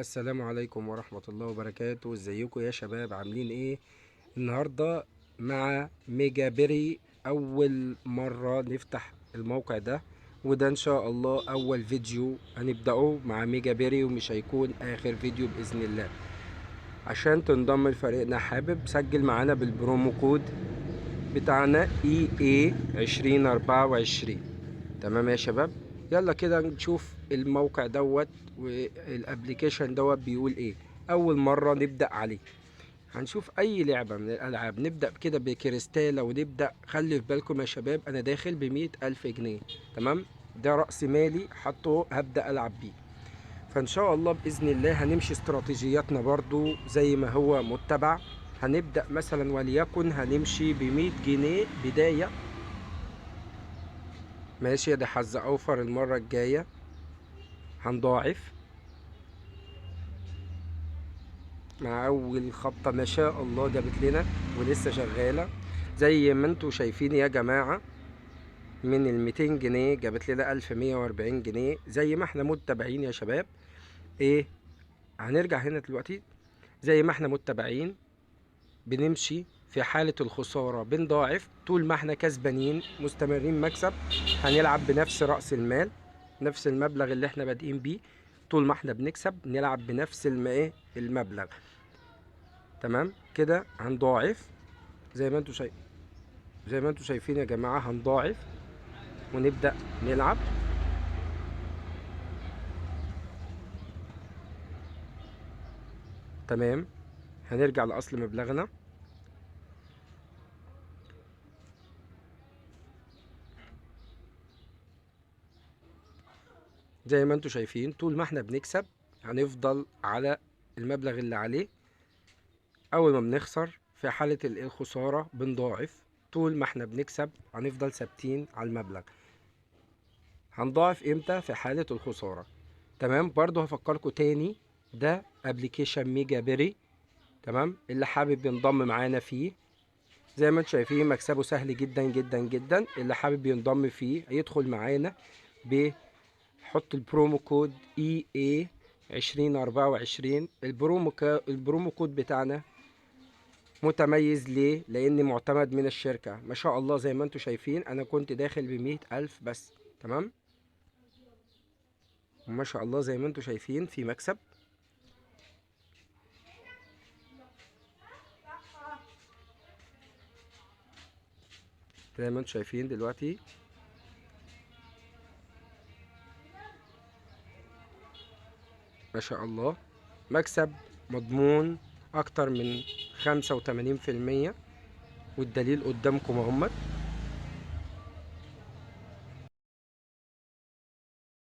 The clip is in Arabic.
السلام عليكم ورحمة الله وبركاته. ازيكم يا شباب؟ عاملين ايه النهاردة مع ميجا بيري؟ اول مرة نفتح الموقع ده، وده ان شاء الله اول فيديو هنبدأه مع ميجا بيري، ومش هيكون اخر فيديو باذن الله. عشان تنضم لفريقنا حابب سجل معانا بالبرومو كود بتاعنا EA 2024. تمام يا شباب، يلا كده نشوف الموقع دوت والابليكيشن دوت بيقول ايه. اول مرة نبدأ عليه هنشوف اي لعبة من الالعاب. نبدأ كده بكريستالة ونبدأ. خلي في بالكم يا شباب انا داخل ب100,000 جنيه، تمام؟ ده رأس مالي حطه هبدأ العب بيه. فان شاء الله باذن الله هنمشي استراتيجياتنا برضو زي ما هو متبع. هنبدأ مثلا وليكن هنمشي ب100 جنيه بداية. ماشي، ده حظ اوفر. المرة الجاية هنضاعف مع اول خبطة. ما شاء الله جابت لنا ولسه شغالة زي ما انتوا شايفين يا جماعة. من ال200 جنيه جابت لنا 1140 جنيه زي ما احنا متابعين يا شباب. ايه، هنرجع هنا دلوقتي زي ما احنا متابعين. بنمشي في حالة الخسارة بنضاعف، طول ما احنا كسبانين مستمرين مكسب هنلعب بنفس رأس المال، نفس المبلغ اللي احنا بادئين بيه. طول ما احنا بنكسب نلعب بنفس المبلغ. تمام كده هنضاعف زي ما انتوا شايفين يا جماعة. هنضاعف ونبدأ نلعب. تمام، هنرجع لأصل مبلغنا. زي ما انتوا شايفين طول ما احنا بنكسب هنفضل على المبلغ اللي عليه. اول ما بنخسر في حالة الخسارة بنضاعف. طول ما احنا بنكسب هنفضل ثابتين على المبلغ. هنضاعف امتى؟ في حالة الخسارة. تمام، برضو هفكركم تاني، ده ابلكيشن ميجا بيري. تمام، اللي حابب ينضم معانا فيه زي ما انتم شايفين مكسبه سهل جدا جدا جدا. اللي حابب ينضم فيه يدخل معانا بحط البرومو كود EA 2024. البرومو كود بتاعنا متميز ليه؟ لان معتمد من الشركة. ما شاء الله زي ما انتم شايفين انا كنت داخل ب100,000 بس. تمام، ما شاء الله زي ما انتم شايفين في مكسب. زي ما انتم شايفين دلوقتي ما شاء الله مكسب مضمون اكتر من 85%، والدليل قدامكم اهمت.